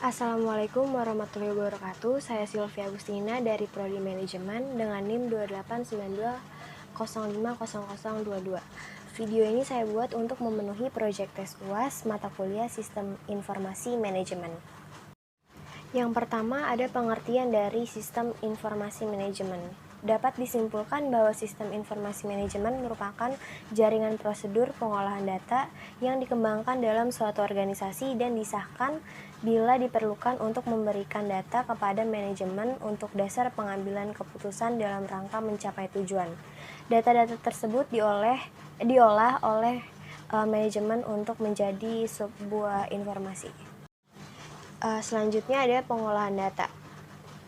Assalamualaikum warahmatullahi wabarakatuh. Saya Sylvia Agustina dari Prodi Manajemen dengan NIM 2892050022. Video ini saya buat untuk memenuhi proyek tes UAS mata kuliah Sistem Informasi Manajemen. Yang pertama ada pengertian dari Sistem Informasi Manajemen. Dapat disimpulkan bahwa sistem informasi manajemen merupakan jaringan prosedur pengolahan data yang dikembangkan dalam suatu organisasi dan disahkan bila diperlukan untuk memberikan data kepada manajemen untuk dasar pengambilan keputusan dalam rangka mencapai tujuan. Data-data tersebut diolah oleh manajemen untuk menjadi sebuah informasi. Selanjutnya ada pengolahan data.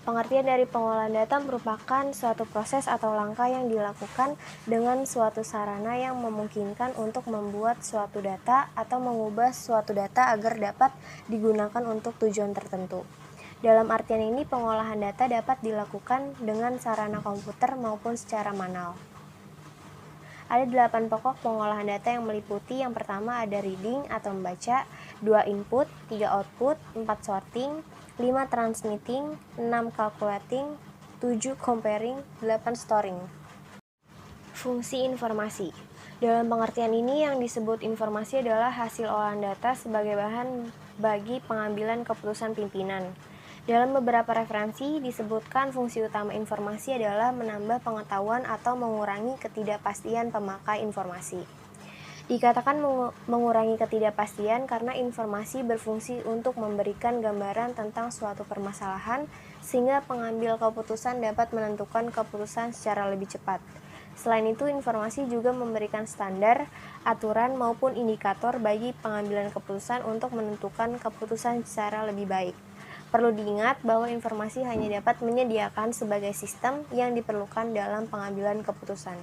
Pengertian dari pengolahan data merupakan suatu proses atau langkah yang dilakukan dengan suatu sarana yang memungkinkan untuk membuat suatu data atau mengubah suatu data agar dapat digunakan untuk tujuan tertentu. Dalam artian ini, pengolahan data dapat dilakukan dengan sarana komputer maupun secara manual. Ada 8 pokok pengolahan data yang meliputi. Yang pertama ada reading atau membaca, 2 input, 3 output, 4 sorting, 5 transmitting, 6 calculating, 7 comparing, 8 storing. Fungsi informasi. Dalam pengertian ini yang disebut informasi adalah hasil olahan data sebagai bahan bagi pengambilan keputusan pimpinan. Dalam beberapa referensi disebutkan fungsi utama informasi adalah menambah pengetahuan atau mengurangi ketidakpastian pemakai informasi. Dikatakan mengurangi ketidakpastian karena informasi berfungsi untuk memberikan gambaran tentang suatu permasalahan sehingga pengambil keputusan dapat menentukan keputusan secara lebih cepat. Selain itu, informasi juga memberikan standar, aturan maupun indikator bagi pengambilan keputusan untuk menentukan keputusan secara lebih baik. Perlu diingat bahwa informasi hanya dapat menyediakan sebagai sistem yang diperlukan dalam pengambilan keputusan.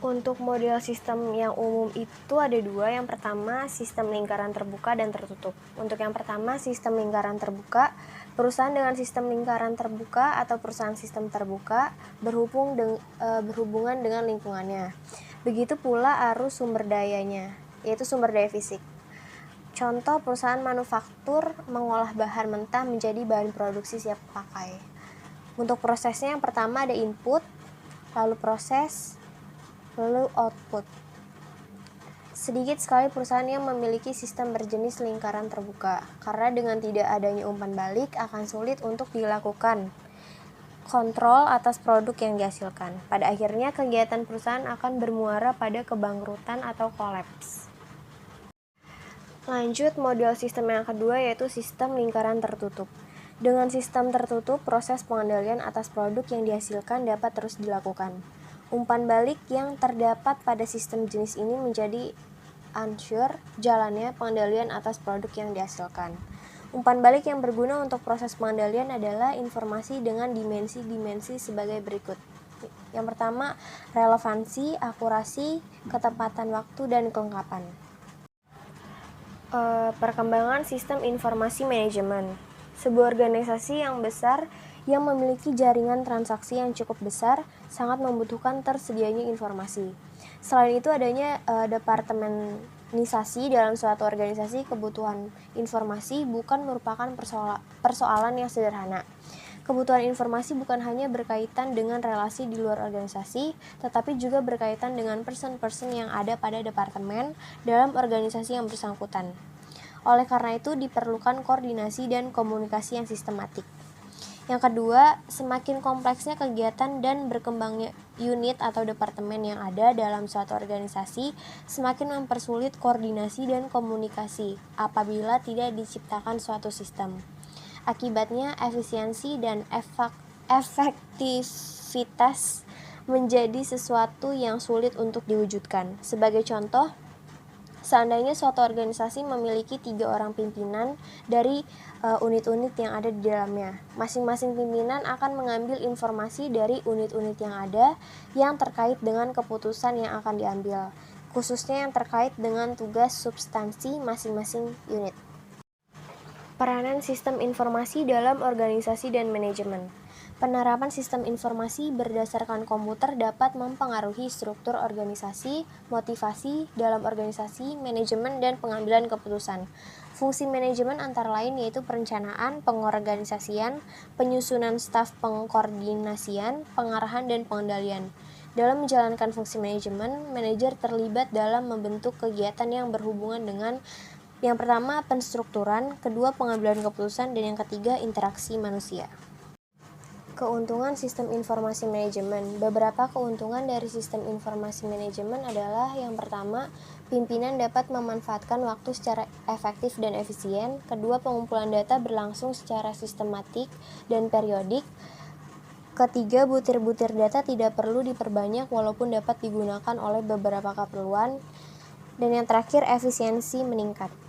Untuk model sistem yang umum itu ada 2. Yang pertama, sistem lingkaran terbuka dan tertutup. Untuk yang pertama, sistem lingkaran terbuka, perusahaan dengan sistem lingkaran terbuka atau perusahaan sistem terbuka berhubungan dengan lingkungannya. Begitu pula arus sumber dayanya, yaitu sumber daya fisik. Contoh, perusahaan manufaktur mengolah bahan mentah menjadi bahan produksi siap pakai. Untuk prosesnya yang pertama ada input, lalu proses, lalu output. Sedikit sekali perusahaan yang memiliki sistem berjenis lingkaran terbuka, karena dengan tidak adanya umpan balik akan sulit untuk dilakukan kontrol atas produk yang dihasilkan. Pada akhirnya kegiatan perusahaan akan bermuara pada kebangkrutan atau kolaps. Lanjut model sistem yang kedua yaitu sistem lingkaran tertutup. Dengan sistem tertutup, proses pengendalian atas produk yang dihasilkan dapat terus dilakukan. Umpan balik yang terdapat pada sistem jenis ini menjadi unsure jalannya pengendalian atas produk yang dihasilkan. Umpan balik yang berguna untuk proses pengendalian adalah informasi dengan dimensi-dimensi sebagai berikut. Yang pertama, relevansi, akurasi, ketepatan waktu, dan kelengkapan. Perkembangan sistem informasi manajemen. Sebuah organisasi yang besar yang memiliki jaringan transaksi yang cukup besar sangat membutuhkan tersedianya informasi. Selain itu adanya departemenisasi dalam suatu organisasi. Kebutuhan informasi bukan merupakan persoalan yang sederhana. Kebutuhan informasi bukan hanya berkaitan dengan relasi di luar organisasi, tetapi juga berkaitan dengan person-person yang ada pada departemen dalam organisasi yang bersangkutan. Oleh karena itu diperlukan koordinasi dan komunikasi yang sistematik. Yang kedua, semakin kompleksnya kegiatan dan berkembangnya unit atau departemen yang ada dalam suatu organisasi, semakin mempersulit koordinasi dan komunikasi apabila tidak diciptakan suatu sistem. Akibatnya, efisiensi dan efektivitas menjadi sesuatu yang sulit untuk diwujudkan. Sebagai contoh, seandainya suatu organisasi memiliki 3 orang pimpinan dari unit-unit yang ada di dalamnya. Masing-masing pimpinan akan mengambil informasi dari unit-unit yang ada yang terkait dengan keputusan yang akan diambil, khususnya yang terkait dengan tugas substansi masing-masing unit. Peranan sistem informasi dalam organisasi dan manajemen. Penerapan sistem informasi berdasarkan komputer dapat mempengaruhi struktur organisasi, motivasi dalam organisasi, manajemen, dan pengambilan keputusan. Fungsi manajemen antara lain yaitu perencanaan, pengorganisasian, penyusunan staf pengkoordinasian, pengarahan, dan pengendalian. Dalam menjalankan fungsi manajemen, manajer terlibat dalam membentuk kegiatan yang berhubungan dengan yang pertama penstrukturan, kedua pengambilan keputusan, dan yang ketiga interaksi manusia. Keuntungan sistem informasi manajemen. Beberapa keuntungan dari sistem informasi manajemen adalah yang pertama, pimpinan dapat memanfaatkan waktu secara efektif dan efisien. Kedua, pengumpulan data berlangsung secara sistematik dan periodik. Ketiga, butir-butir data tidak perlu diperbanyak walaupun dapat digunakan oleh beberapa keperluan. Dan yang terakhir, efisiensi meningkat.